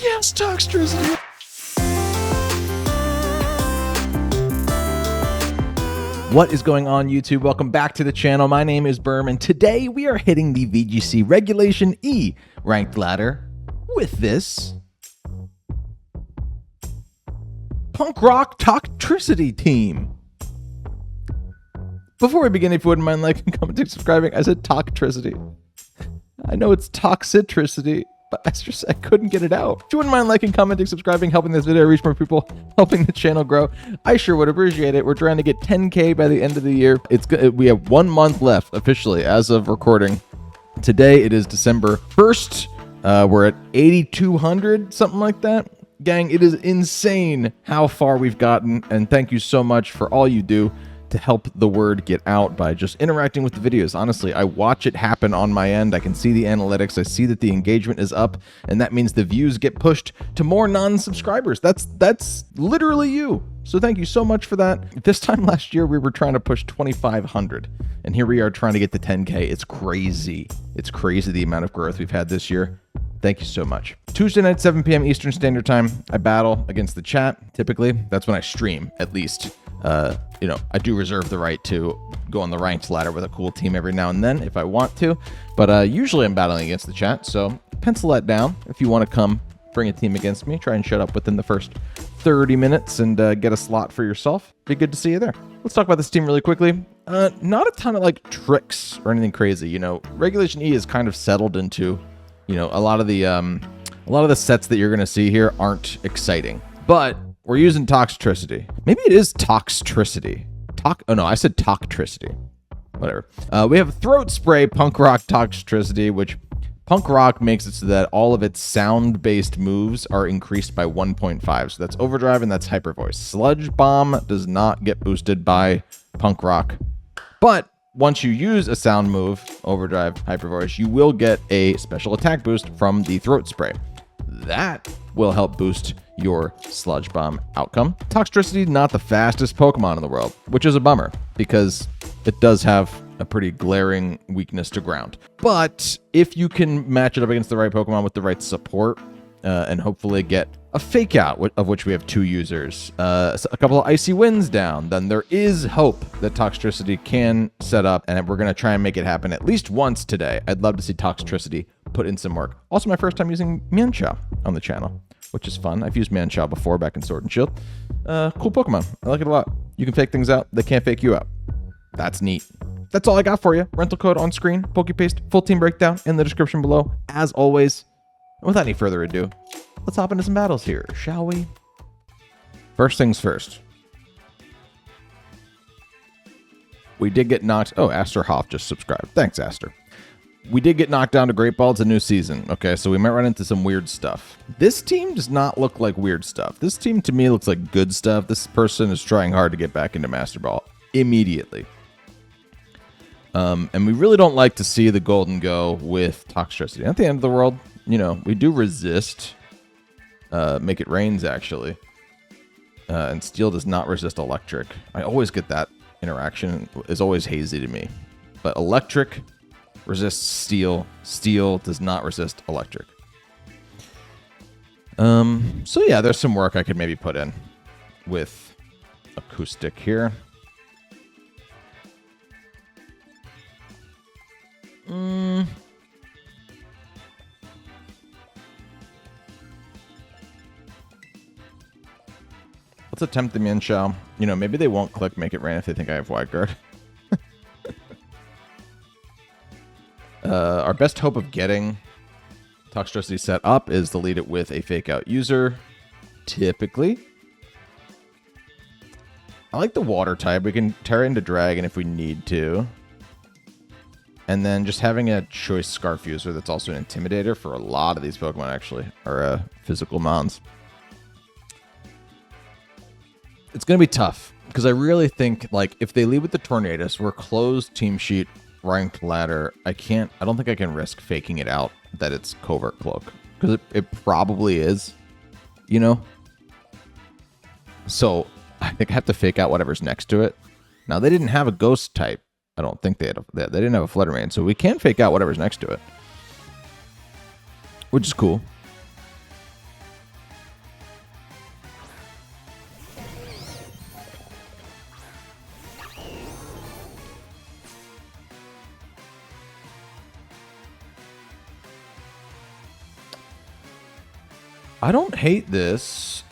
Yes, Toxtricity. What is going on, YouTube? Welcome back to the channel. My name is Berm, and today we are hitting the VGC Regulation E ranked ladder with this punk rock Toxtricity team. Before we begin, if you wouldn't mind liking, commenting, subscribing, I said Toxtricity. I know it's Toxtricity, but I couldn't get it out. If you wouldn't mind liking, commenting, subscribing, helping this video reach more people, helping the channel grow, I sure would appreciate it. We're trying to get 10K by the end of the year. We have 1 month left officially as of recording. Today it is December 1st. We're at 8,200, something like that. Gang, it is insane how far we've gotten, and thank you so much for all you do to help the word get out by just interacting with the videos. Honestly, I watch it happen on my end. I can see the analytics. I see that the engagement is up, and that means the views get pushed to more non-subscribers. That's literally you. So thank you so much for that. This time last year, we were trying to push 2,500, and here we are trying to get to 10K. It's crazy. It's crazy the amount of growth we've had this year. Thank you so much. Tuesday night, 7 p.m. Eastern Standard Time, I battle against the chat. Typically, that's when I stream, at least. You know, I do reserve the right to go on the ranked ladder with a cool team every now and then if I want to, but usually I'm battling against the chat, so pencil that down if you want to come bring a team against me. Try and shut up within the first 30 minutes and get a slot for yourself. Be good to see you there. Let's talk about this team really quickly. Not a ton of like tricks or anything crazy. You know, Regulation E is kind of settled into, you know, a lot of the sets that you're going to see here aren't exciting, but we're using Toxtricity. Maybe it is Toxtricity. Oh no, I said Toxtricity. Whatever. We have Throat Spray Punk Rock Toxtricity, which Punk Rock makes it so that all of its sound-based moves are increased by 1.5. So that's Overdrive and that's Hyper Voice. Sludge Bomb does not get boosted by Punk Rock. But once you use a sound move, Overdrive, Hyper Voice, you will get a special attack boost from the Throat Spray. That will help boost your Sludge Bomb outcome. Toxtricity, not the fastest Pokemon in the world, which is a bummer because it does have a pretty glaring weakness to ground. But if you can match it up against the right Pokemon with the right support and hopefully get a Fake Out, of which we have 2 users, a couple of Icy Winds down, then there is hope that Toxtricity can set up, and we're going to try and make it happen at least once today. I'd love to see Toxtricity put in some work. Also, my first time using Mienshao on the channel, which is fun. I've used Mienshao before back in Sword and Shield. Cool Pokemon. I like it a lot. You can fake things out. They can't fake you out. That's neat. That's all I got for you. Rental code on screen, PokePaste, full team breakdown in the description below, as always. And without any further ado, let's hop into some battles here, shall we? First things first. We did get knocked... Oh, Aster Hoff just subscribed. Thanks, Aster. We did get knocked down to Great Ball. It's a new season. Okay, so we might run into some weird stuff. This team does not look like weird stuff. This team, to me, looks like good stuff. This person is trying hard to get back into Master Ball immediately. And we really don't like to see the Golden go with Toxtricity. At the end of the world, you know, we do resist Make It Rains, actually. And Steel does not resist Electric. I always get that interaction. It's always hazy to me. But Electric resists Steel. Steel does not resist Electric. So yeah, there's some work I could maybe put in with Acoustic here. Let's attempt the Mienshao. You know, maybe they won't click Make It Rain if they think I have Wide Guard. Our best hope of getting Toxtricity set up is to lead it with a Fake Out user, typically. I like the Water type. We can Tera into Dragon if we need to. And then just having a Choice Scarf user that's also an Intimidator for a lot of these Pokemon, actually, are physical mons. It's going to be tough, because I really think, like, if they lead with the Tornadus, we're closed team sheet, ranked ladder. I don't think I can risk faking it out that it's Covert Cloak, because it probably is, you know? So I think I have to fake out whatever's next to it. Now, they didn't have a Ghost type. I don't think they didn't have a Flutter Mane, so we can fake out whatever's next to it, which is cool. I don't hate this.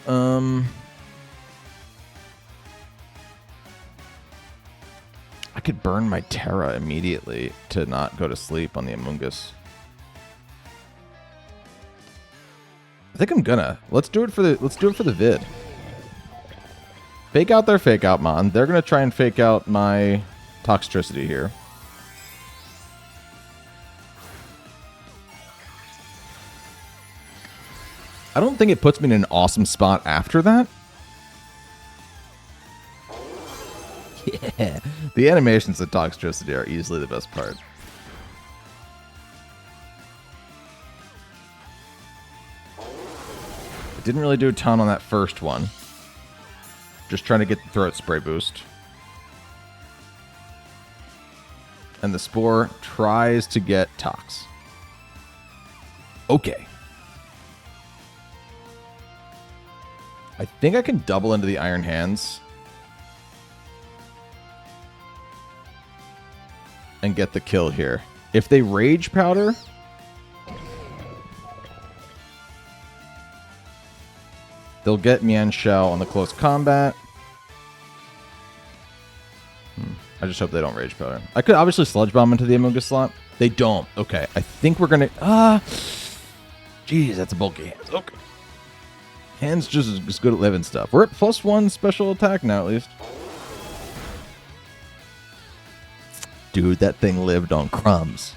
I could burn my Tera immediately to not go to sleep on the Amoonguss. I think I'm gonna. Let's do it for the vid. Fake out their fake out mon. They're gonna try and fake out my Toxtricity here. I don't think it puts me in an awesome spot after that. Yeah. The animations of Toxtricity are easily the best part. It didn't really do a ton on that first one. Just trying to get the throat spray boost. And the Spore tries to get Tox. Okay. I think I can double into the Iron Hands. And get the kill here. If they Rage Powder... they'll get Mienshao on the close combat. I just hope they don't Rage Powder. I could obviously Sludge Bomb into the Amoonguss slot. They don't. Okay, I think we're gonna... Jeez, that's a bulky hands. Okay. Hands just as good at living stuff. We're at +1 special attack now, at least. Dude, that thing lived on crumbs.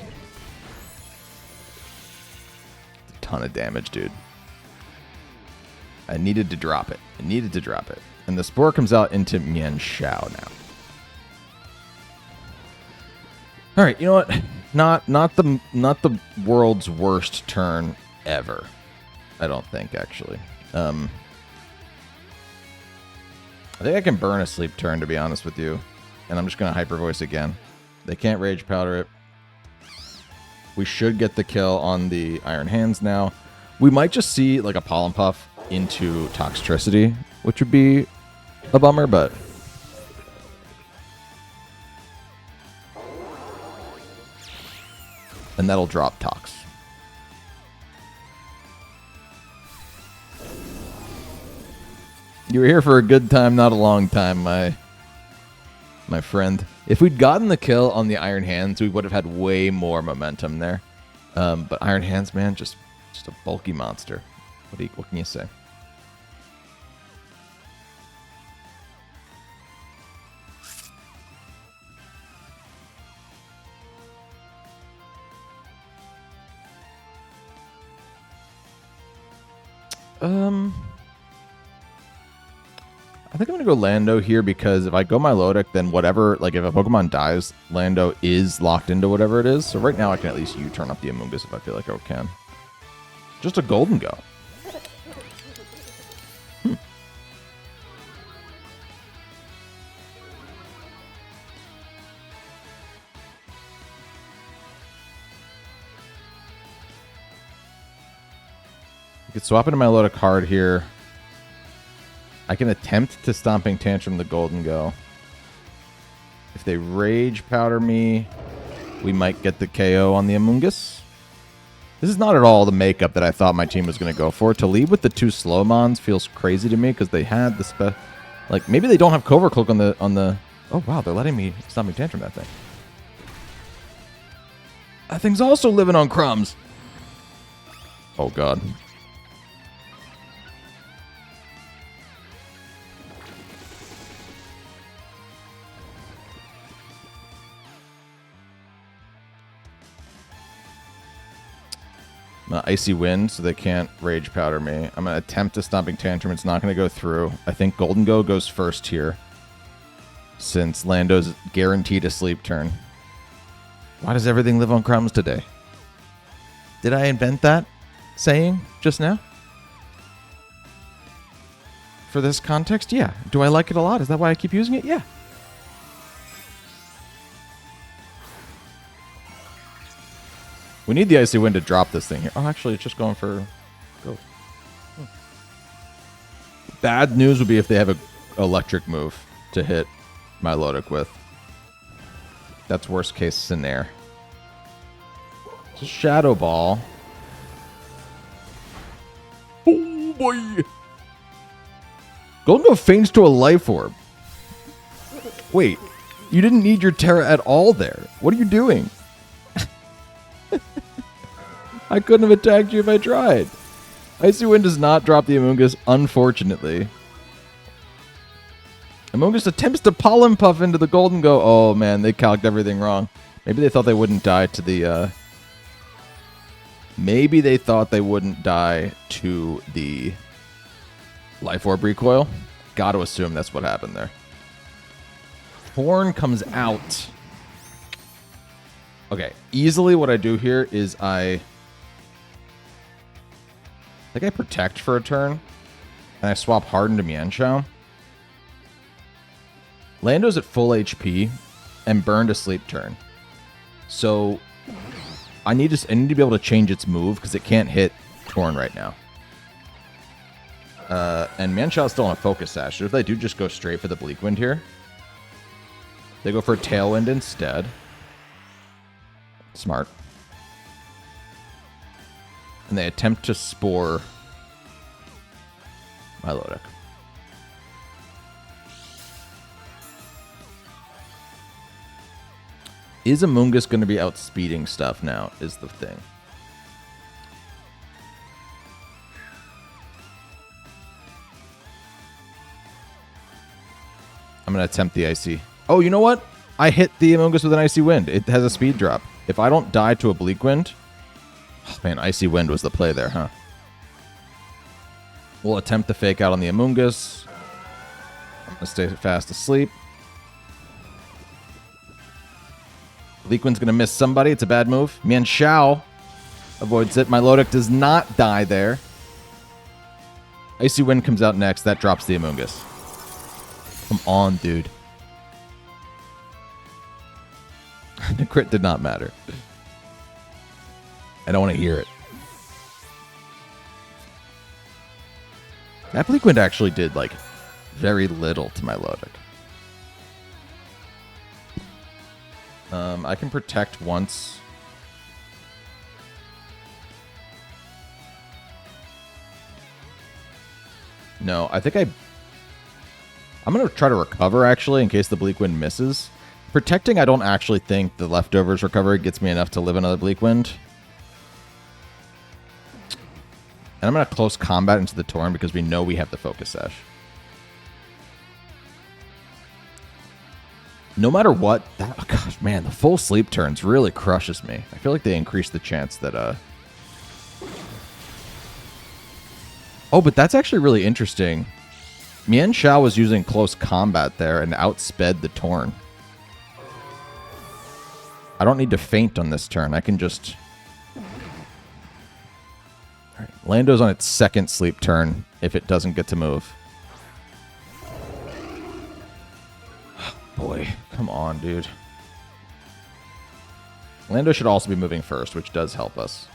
A ton of damage, dude. I needed to drop it. I needed to drop it. And the Spore comes out into Mienshao now. All right, you know what? Not the world's worst turn ever. I don't think, actually. I think I can burn a sleep turn, to be honest with you. And I'm just going to Hyper Voice again. They can't Rage Powder it. We should get the kill on the Iron Hands now. We might just see like a Pollen Puff into Toxtricity, which would be a bummer, but... and that'll drop Tox. You were here for a good time, not a long time, my friend. If we'd gotten the kill on the Iron Hands, we would have had way more momentum there. But Iron Hands, man, just a bulky monster. What can you say? I think I'm going to go Lando here because if I go Milotic, then whatever, like if a Pokemon dies, Lando is locked into whatever it is. So right now I can at least U-turn up the Amoonguss if I feel like I can. Just a Golden Go. You could swap into Milotic hard here. I can attempt to Stomping Tantrum the Golden Go. If they Rage Powder me, we might get the KO on the Amoonguss. This is not at all the makeup that I thought my team was going to go for. To lead with the 2 slow mons feels crazy to me because they had the like maybe they don't have Covert Cloak on the. Oh wow, they're letting me Stomping Tantrum that thing. That thing's also living on crumbs. Oh god. Icy Wind, so they can't Rage Powder me. I'm going to attempt a Stomping Tantrum. It's not going to go through. I think Golden Go goes first here, since Lando's guaranteed a sleep turn. Why does everything live on crumbs today? Did I invent that saying just now? For this context, yeah. Do I like it a lot? Is that why I keep using it? Yeah. We need the Icy Wind to drop this thing here. Oh, actually, it's just going for... Go. Oh. Bad news would be if they have an electric move to hit Milotic with. That's worst case scenario. Shadow Ball. Oh boy. Golden Go feints to a Life Orb. Wait, you didn't need your Tera at all there. What are you doing? I couldn't have attacked you if I tried. Icy Wind does not drop the Amoonguss, unfortunately. Amoonguss attempts to Pollen Puff into the Golden Go. Oh man, they calced everything wrong. Maybe they thought they wouldn't die to the... Maybe they thought they wouldn't die to the Life Orb recoil. Got to assume that's what happened there. Horn comes out. Okay, easily what I do here is I think I protect for a turn, and I swap Harden to Mienshao. Lando's at full HP and burned a sleep turn. So I need to be able to change its move because it can't hit Torn right now. And Mienshao's still on a Focus Sash. So if they do just go straight for the Bleak Wind here, they go for Tailwind instead. Smart. And they attempt to Spore Milotic. Is Amoonguss going to be outspeeding stuff now, is the thing. I'm going to attempt the Icy. Oh, you know what? I hit the Amoonguss with an Icy Wind. It has a speed drop. If I don't die to a Bleak Wind... Oh, man, Icy Wind was the play there, huh? We'll attempt the fake out on the Amoonguss. I'm going to stay fast asleep. Bleak Wind's going to miss somebody. It's a bad move. Mienshao avoids it. Milotic does not die there. Icy Wind comes out next. That drops the Amoonguss. Come on, dude. The crit did not matter. I don't want to hear it. That Bleak Wind actually did, like, very little to Milotic. I can protect once. No, I think I'm going to try to recover, actually, in case the Bleak Wind misses. Protecting, I don't actually think the leftovers recovery gets me enough to live another Bleak Wind. And I'm going to close combat into the Torn because we know we have the Focus Sash. No matter what, that, oh gosh, man, the full sleep turns really crushes me. I feel like they increase the chance that, Oh, but that's actually really interesting. Mienshao was using close combat there and outsped the Torn. I don't need to feint on this turn. I can just... All right. Lando's on its second sleep turn if it doesn't get to move. Boy, come on, dude. Lando should also be moving first, which does help us.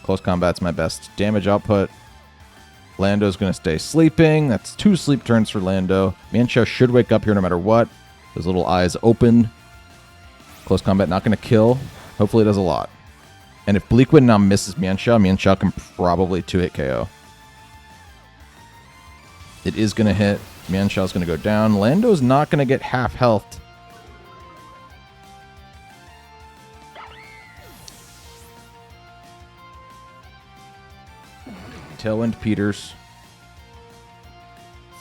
Close combat's my best damage output. Lando's going to stay sleeping. That's 2 sleep turns for Lando. Mienshao should wake up here no matter what. His little eyes open. Close combat not going to kill. Hopefully it does a lot. And if Bleak Wind now misses Mienshao, Mienshao can probably 2-hit KO. It is going to hit. Mienshao's going to go down. Lando's not going to get half health. Tailwind Peters.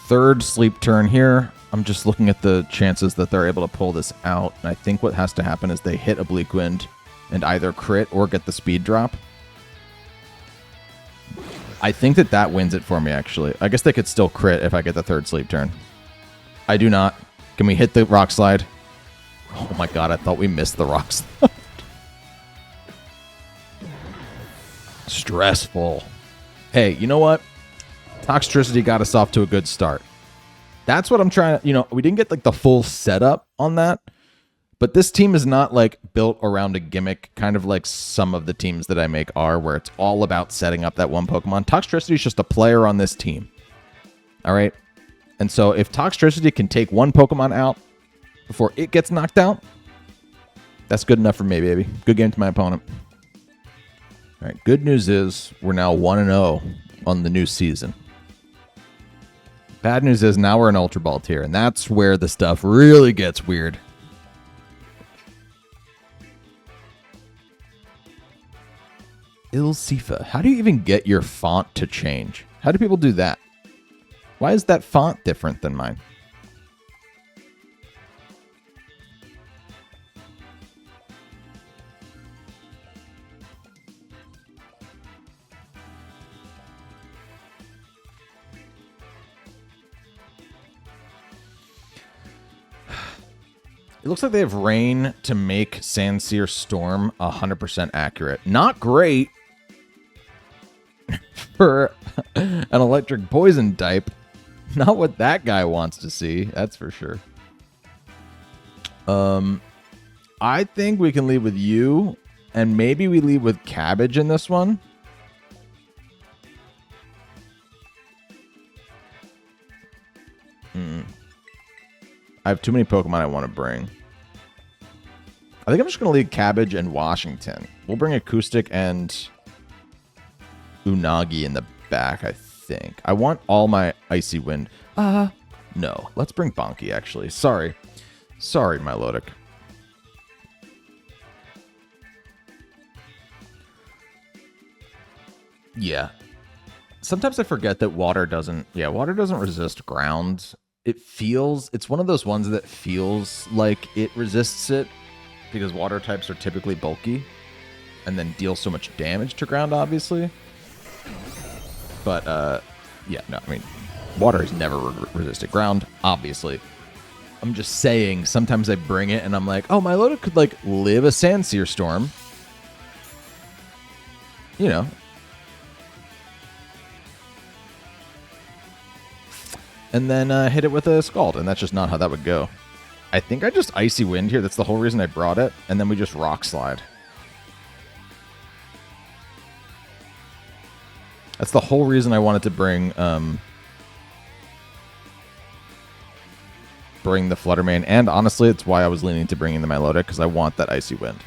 Third sleep turn here. I'm just looking at the chances that they're able to pull this out. And I think what has to happen is they hit a Bleak Wind and either crit or get the speed drop. I think that wins it for me, actually. I guess they could still crit if I get the third sleep turn. I do not. Can we hit the Rock Slide? Oh my god, I thought we missed the Rock Slide. Stressful. Hey, you know what? Toxtricity got us off to a good start. That's what I'm trying to... You know, we didn't get like the full setup on that. But this team is not like built around a gimmick, kind of like some of the teams that I make are, where it's all about setting up that one Pokemon. Toxtricity is just a player on this team. All right? And so if Toxtricity can take one Pokemon out before it gets knocked out, that's good enough for me, baby. Good game to my opponent. All right, good news is we're now 1-0 on the new season. Bad news is now we're in Ultra Ball tier, and that's where the stuff really gets weird. Ilsifa. How do you even get your font to change? How do people do that? Why is that font different than mine? It looks like they have Rain to make Sandsear Storm 100% accurate. Not great for an electric poison type. Not what that guy wants to see, that's for sure. I think we can lead with you, and maybe we lead with Cabbage in this one. I have too many Pokemon I want to bring. I think I'm just going to leave Cabbage and Washington. We'll bring Acoustic and Unagi in the back, I think. I want all my Icy Wind. No. Let's bring Bonky, actually. Sorry. Sorry, Milotic. Yeah. Sometimes I forget that water doesn't resist ground. It's one of those ones that feels like it resists it because water types are typically bulky and then deal so much damage to ground, obviously. But, yeah, no, I mean, water has never resisted ground, obviously. I'm just saying, sometimes I bring it and I'm like, oh, Milotic could, like, live a Sandsear Storm. You know. And then hit it with a Scald, and that's just not how that would go. I think I just Icy Wind here. That's the whole reason I brought it. And then we just Rock Slide. That's the whole reason I wanted to bring the Fluttermane. And honestly, it's why I was leaning to bringing the Milotic, because I want that Icy Wind.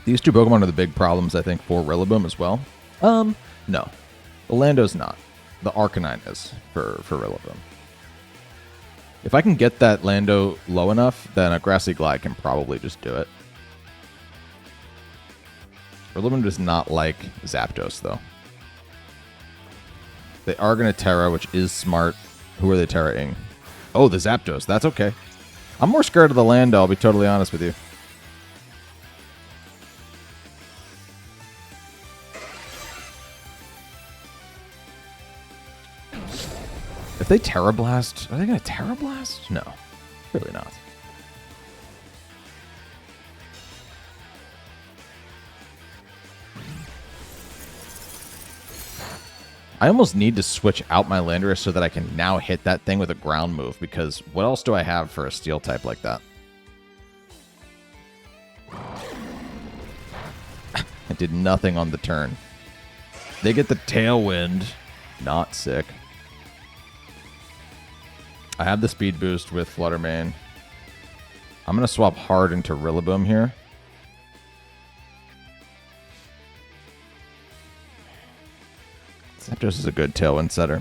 These two Pokemon are the big problems, I think, for Rillaboom as well. No. The Lando's not. The Arcanine is for Rillaboom. If I can get that Lando low enough, then a Grassy Glide can probably just do it. Rillaboom does not like Zapdos, though. They are going to Tera, which is smart. Who are they Terra-ing? Oh, the Zapdos. That's okay. I'm more scared of the Lando, I'll be totally honest with you. If they Terra Blast, are they going to Terra Blast? No, really not. I almost need to switch out my Landorus so that I can now hit that thing with a ground move, because what else do I have for a steel type like that? I did nothing on the turn. They get the Tailwind. Not sick. I have the speed boost with Fluttermane. I'm going to swap hard into Rillaboom here. Zapdos is a good Tailwind setter.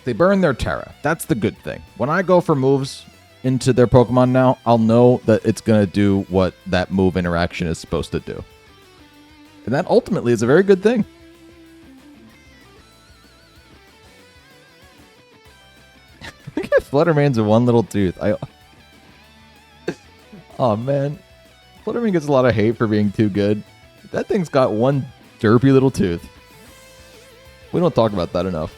They burn their Tera. That's the good thing. When I go for moves into their Pokemon now, I'll know that it's going to do what that move interaction is supposed to do. And that ultimately is a very good thing. Look at Fluttermane's one little tooth. Oh, man. Fluttermane gets a lot of hate for being too good. That thing's got one derpy little tooth. We don't talk about that enough.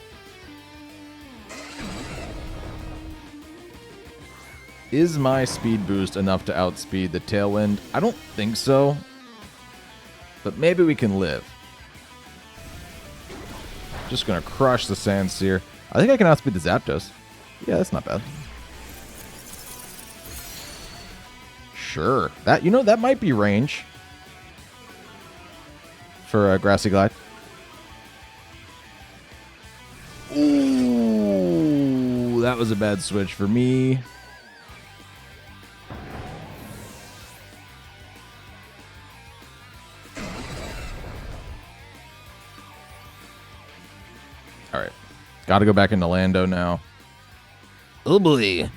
Is my speed boost enough to outspeed the Tailwind? I don't think so. But maybe we can live. Just going to crush the Sandsear. I think I can outspeed the Zapdos. Yeah, that's not bad. Sure. That, you know, that might be range for Grassy Glide. Ooh, that was a bad switch for me. All right. Got to go back into Lando now. Oh, boy.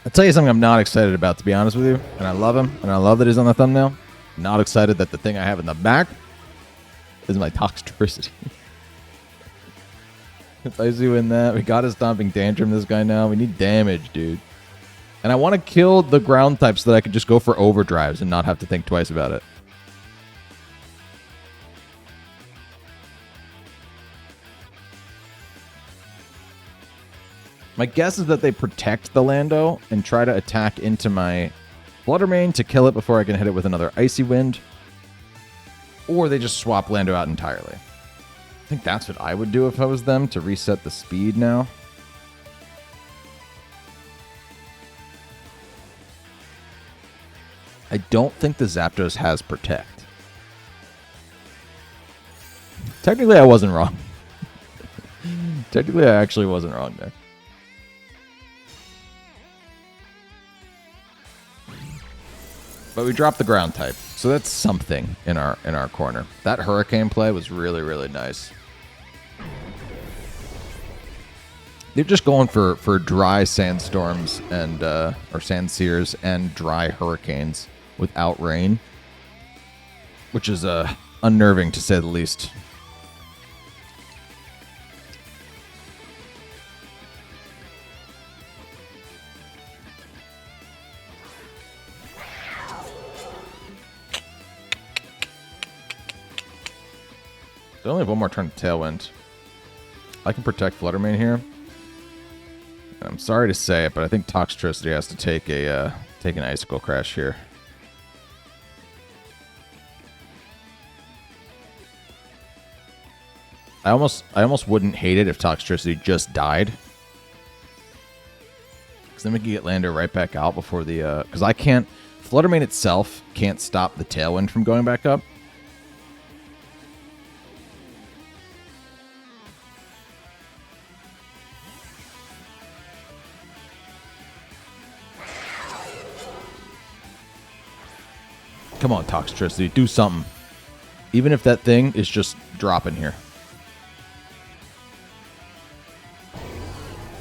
I'll tell you something I'm not excited about, to be honest with you. And I love him, and I love that he's on the thumbnail. Not excited that the thing I have in the back is my Toxtricity. If Icy Wind that, we got to Stomping Tantrum this guy now. We need damage, dude. And I want to kill the ground type so that I can just go for overdrives and not have to think twice about it. My guess is that they protect the Lando and try to attack into my Flutter Mane to kill it before I can hit it with another Icy Wind. Or they just swap Lando out entirely. I think that's what I would do if I was them, to reset the speed now. I don't think the Zapdos has Protect. Technically, I wasn't wrong. Technically, I actually wasn't wrong there. But we dropped the ground type, so that's something in our corner. That Hurricane play was really, really nice. They're just going for dry sandstorms and or Sandsears and dry hurricanes without rain, which is unnerving to say the least. I only have one more turn to Tailwind. I can protect Flutter Mane here. I'm sorry to say it, but I think Toxtricity has to take an Icicle Crash here. I almost wouldn't hate it if Toxtricity just died, because then we can get Lando right back out before the because I can't. Flutter Mane itself can't stop the Tailwind from going back up. Come on, Toxtricity, do something. Even if that thing is just dropping here.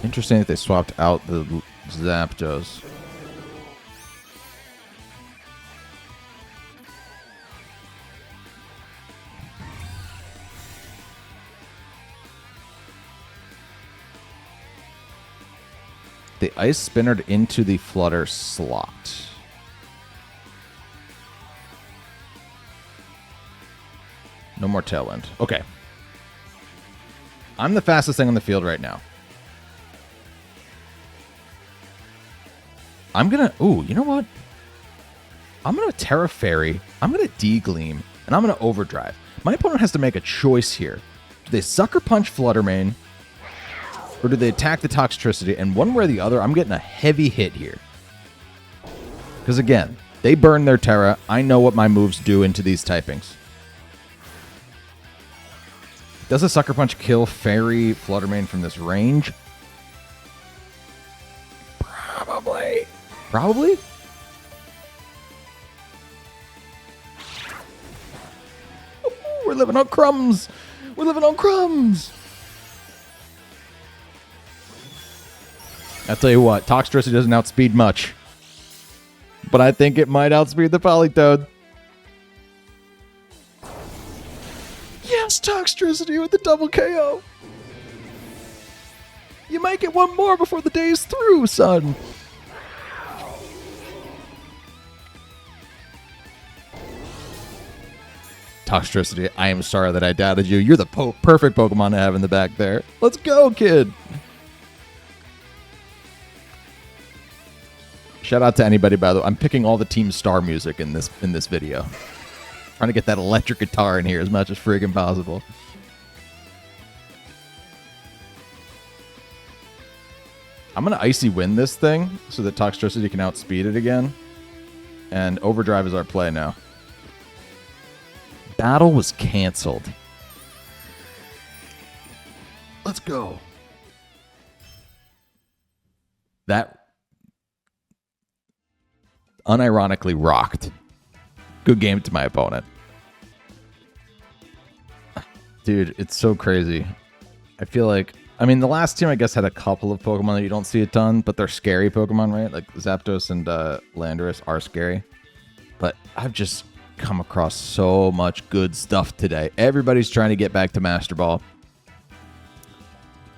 Interesting that they swapped out the Zapdos. They Ice Spinnered into the Flutter slot. No more Tailwind. Okay. I'm the fastest thing on the field right now. I'm going to... Ooh, you know what? I'm going to Tera Fairy. I'm going to D-Gleam. And I'm going to Overdrive. My opponent has to make a choice here. Do they Sucker Punch Flutter Mane? Or do they attack the Toxtricity? And one way or the other, I'm getting a heavy hit here. Because again, they burn their Tera. I know what my moves do into these typings. Does a Sucker Punch kill Fairy Flutter Mane from this range? Probably. Probably? Ooh, we're living on crumbs. We're living on crumbs. I'll tell you what, Toxtricity doesn't outspeed much. But I think it might outspeed the Politoed. Yes, Toxtricity with the double KO. You might get one more before the day is through, son. Toxtricity, I am sorry that I doubted you. You're the perfect Pokemon to have in the back there. Let's go, kid. Shout out to anybody, by the way. I'm picking all the Team Star music in this video. Trying to get that electric guitar in here as much as friggin' possible. I'm going to Icy Wind this thing so that Toxtricity can outspeed it again. And Overdrive is our play now. Battle was canceled. Let's go. That unironically rocked. Good game to my opponent. Dude, it's so crazy. I feel like... I mean, the last team, I guess, had a couple of Pokemon that you don't see a ton, but they're scary Pokemon, right? Like, Zapdos and Landorus are scary. But I've just come across so much good stuff today. Everybody's trying to get back to Master Ball.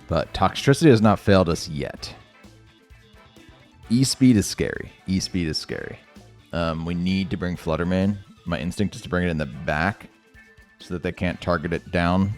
But Toxtricity has not failed us yet. E-Speed is scary. E-Speed is scary. We need to bring Flutter Mane. My instinct is to bring it in the back so that they can't target it down.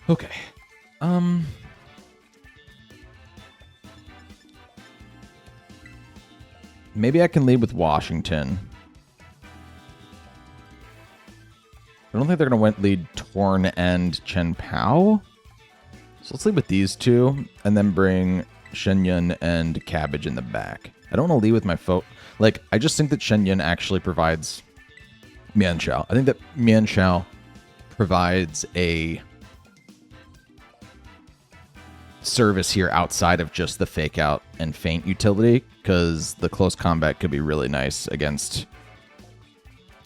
Okay. Maybe I can lead with Washington. I don't think they're going to lead Torn and Chen Pao. So let's lead with these two and then bring ShenYun and Cabbage in the back. I don't want to lead with my Like, I just think that ShenYun actually provides Mienshao. I think that Mienshao provides a service here outside of just the fake out and feint utility, because the close combat could be really nice against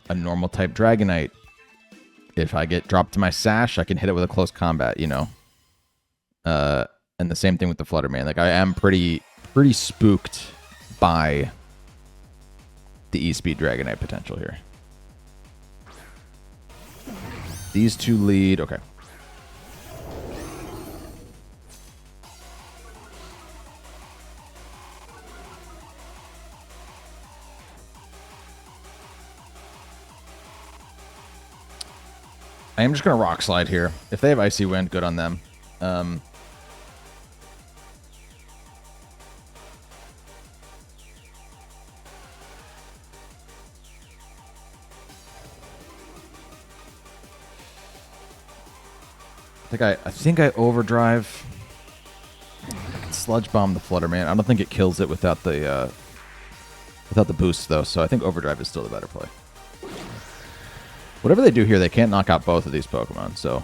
a normal type Dragonite. If I get dropped to my Sash, I can hit it with a close combat, you know. And the same thing with the Flutter Mane. Like, I am pretty spooked by the E-Speed Dragonite potential here. These two lead. Okay. I am just going to Rock Slide here. If they have Icy Wind, good on them. I think I Overdrive. I can Sludge Bomb the Flutter Mane. I don't think it kills it without the boost though. So I think Overdrive is still the better play. Whatever they do here, they can't knock out both of these Pokemon, so...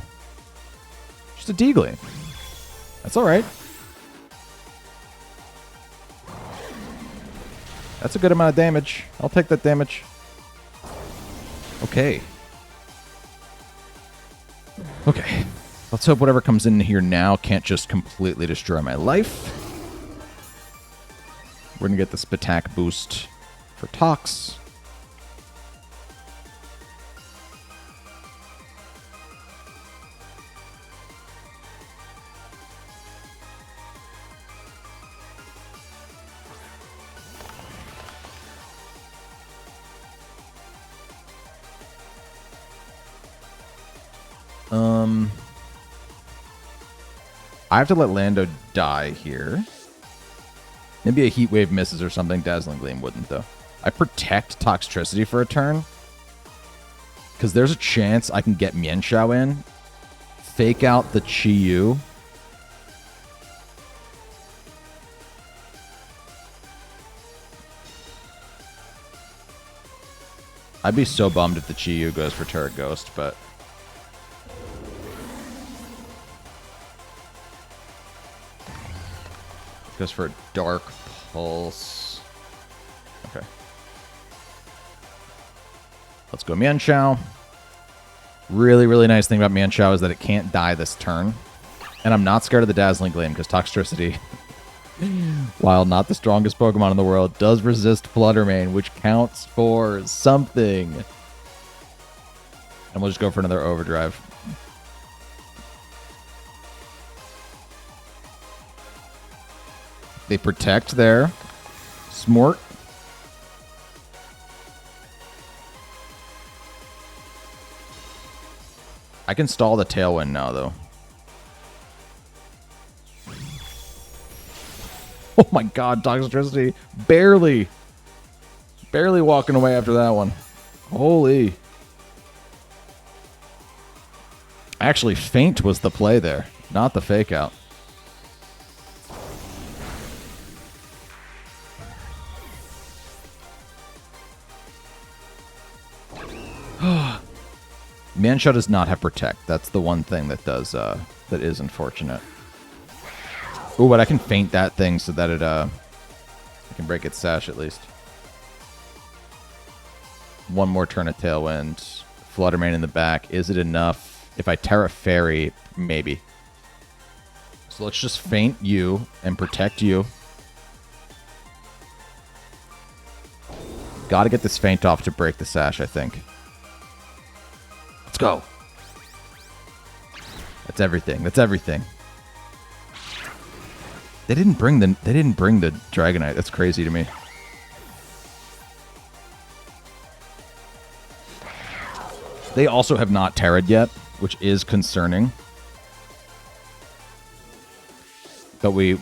Just a Deagling. That's alright. That's a good amount of damage. I'll take that damage. Okay. Okay. Let's hope whatever comes in here now can't just completely destroy my life. We're gonna get the Spatak boost for Tox. I have to let Lando die here. Maybe a Heat Wave misses or something. Dazzling Gleam wouldn't, though. I protect Toxtricity for a turn, because there's a chance I can get Mienshao in, fake out the Chi-Yu. I'd be so bummed if the Chi-Yu goes for Tera Ghost, but... Goes for a Dark Pulse. Okay. Let's go Mienshao. Really, really nice thing about Mienshao is that it can't die this turn. And I'm not scared of the Dazzling Gleam, because Toxtricity, while not the strongest Pokemon in the world, does resist Flutter Mane, which counts for something. And we'll just go for another Overdrive. They protect there. Smart. I can stall the Tailwind now, though. my god, Toxtricity. Barely walking away after that one. Holy. Actually, Feint was the play there, not the fake out. Mienshao does not have Protect. That's the one thing that does that is unfortunate. Oh, but I can Feint that thing so that it I can break its Sash at least. One more turn of Tailwind. Fluttermane in the back. Is it enough? If I Tera Fairy, maybe. So let's just Feint you and protect you. Gotta get this Feint off to break the Sash, I think. Let's go. That's everything. That's everything. They didn't bring the Dragonite. That's crazy to me. They also have not Terra'd yet, which is concerning. But we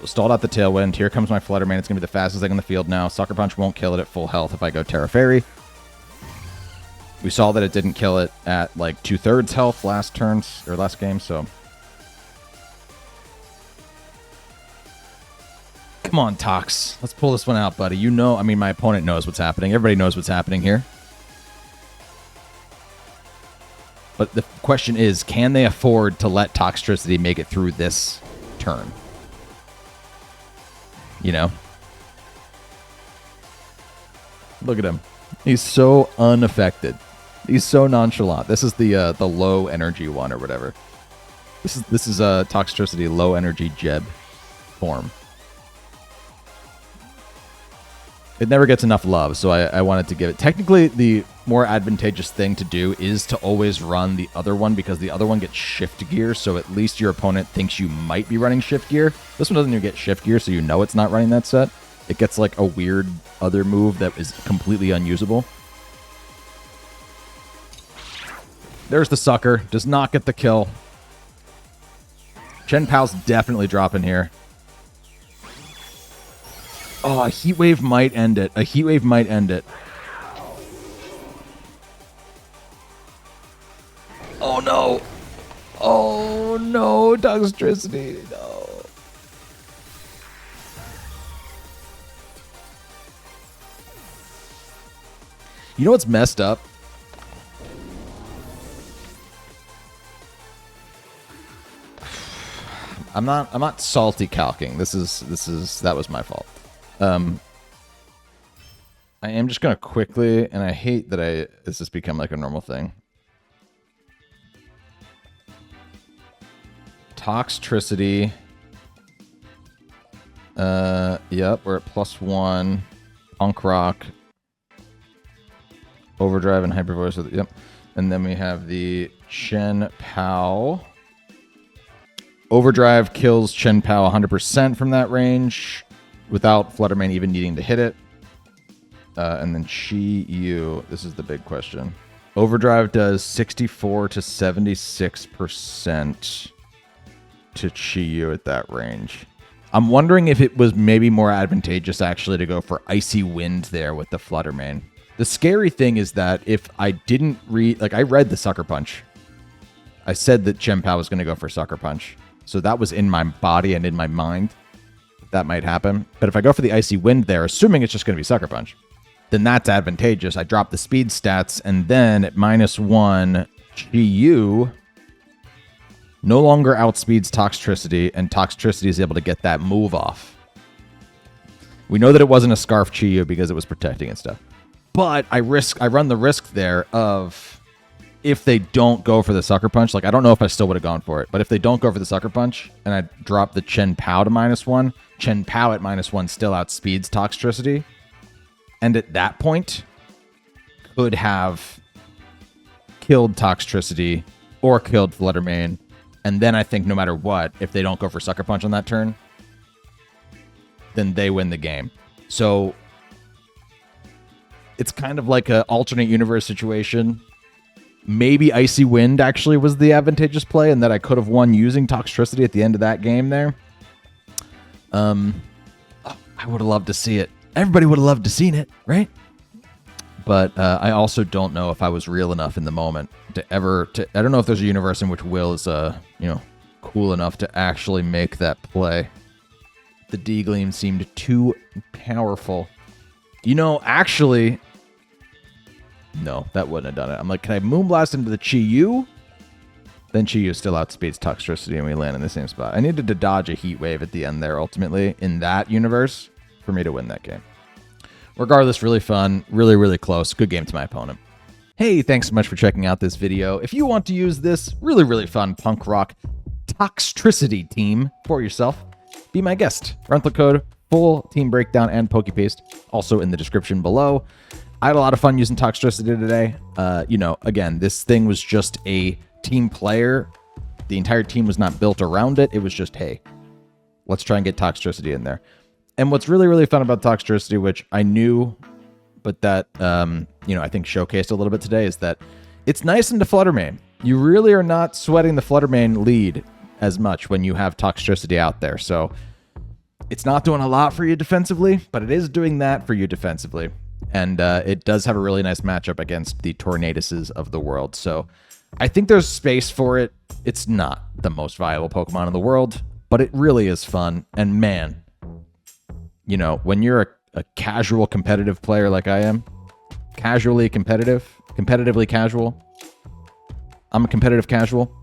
stalled out the Tailwind. Here comes my Fluttermane. It's going to be the fastest thing on the field now. Sucker Punch won't kill it at full health if I go Tera Fairy. We saw that it didn't kill it at like 2/3 health last game, so... Come on, Tox. Let's pull this one out, buddy. You know, I mean, my opponent knows what's happening. Everybody knows what's happening here. But the question is, can they afford to let Toxtricity make it through this turn? You know? Look at him. He's so unaffected. He's so nonchalant. This is the low energy one or whatever. This is Toxtricity low energy Jeb form. It never gets enough love, so I wanted to give it. Technically, the more advantageous thing to do is to always run the other one, because the other one gets shift gear, so at least your opponent thinks you might be running shift gear. This one doesn't even get shift gear, so you know it's not running that set. It gets like a weird other move that is completely unusable. There's the sucker. Does not get the kill. Chien-Pao's definitely dropping here. Oh, a Heat Wave might end it. A Heat Wave might end it. Oh, no. Oh, no. Toxtricity. No. You know what's messed up? I'm not salty calking. That was my fault. I am just gonna quickly, and I hate that this has become like a normal thing. Toxtricity. Yep, we're at +1. Punk Rock. Overdrive and Hyper Voice. Yep. And then we have the Chien-Pao. Overdrive kills Chien-Pao 100% from that range without Fluttermane even needing to hit it. And then Chi-Yu. This is the big question. Overdrive does 64 to 76% to Chi-Yu at that range. I'm wondering if it was maybe more advantageous actually to go for Icy Wind there with the Fluttermane. The scary thing is that if I didn't read... Like, I read the Sucker Punch. I said that Chien-Pao was going to go for Sucker Punch. So that was in my body and in my mind. That might happen. But if I go for the Icy Wind there, assuming it's just going to be Sucker Punch, then that's advantageous. I drop the speed stats, and then at -1, Chi-Yu no longer outspeeds Toxtricity, and Toxtricity is able to get that move off. We know that it wasn't a Scarf Chi-Yu because it was protecting and stuff. But I run the risk there of... If they don't go for the Sucker Punch, like, I don't know if I still would have gone for it, but if they don't go for the Sucker Punch and I drop the Chien-Pao to -1, Chien-Pao at -1 still outspeeds Toxtricity. And at that point, could have killed Toxtricity or killed Fluttermane. And then I think no matter what, if they don't go for Sucker Punch on that turn, then they win the game. So it's kind of like an alternate universe situation. Maybe Icy Wind actually was the advantageous play and that I could have won using Toxtricity at the end of that game there. I would have loved to see it. Everybody would have loved to seen it, right? But I also don't know if I was real enough in the moment to I don't know if there's a universe in which Will is, cool enough to actually make that play. The D-Gleam seemed too powerful. Actually, no, that wouldn't have done it. I'm like, can I Moonblast into the Chi-Yu? Then Chi-Yu still outspeeds Toxtricity and we land in the same spot. I needed to dodge a Heat Wave at the end there, ultimately, in that universe, for me to win that game. Regardless, really fun, really, really close. Good game to my opponent. Hey, thanks so much for checking out this video. If you want to use this really, really fun punk rock Toxtricity team for yourself, be my guest. Rental code, full team breakdown, and PokePaste also in the description below. I had a lot of fun using Toxtricity today. Again, this thing was just a team player. The entire team was not built around it. It was just, hey, let's try and get Toxtricity in there. And what's really, really fun about Toxtricity, which I knew, but that, I think showcased a little bit today, is that it's nice into Flutter Mane. You really are not sweating the Flutter Mane lead as much when you have Toxtricity out there. So it's not doing a lot for you defensively, but it is doing that for you defensively. And it does have a really nice matchup against the Tornaduses of the world. So I think there's space for it. It's not the most viable Pokemon in the world, but it really is fun. And man, when you're a casual competitive player like I am, casually competitive, competitively casual, I'm a competitive casual,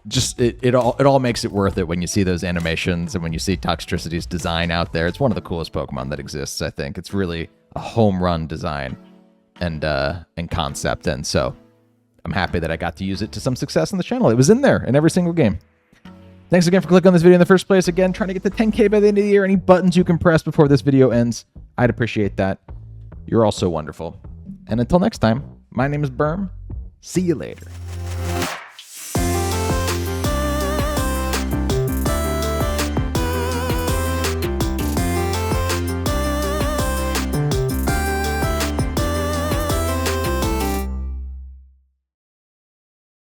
it all makes it worth it when you see those animations and when you see Toxtricity's design out there. It's one of the coolest Pokemon that exists, I think. It's really a home run design and concept, and so I'm happy that I got to use it to some success on the channel. It was in there in every single game. Thanks again for clicking on this video in the first place. Again, trying to get to 10K by the end of the year. Any buttons you can press before this video ends, I'd appreciate that. You're all so wonderful. And until next time, my name is Berm. See you later.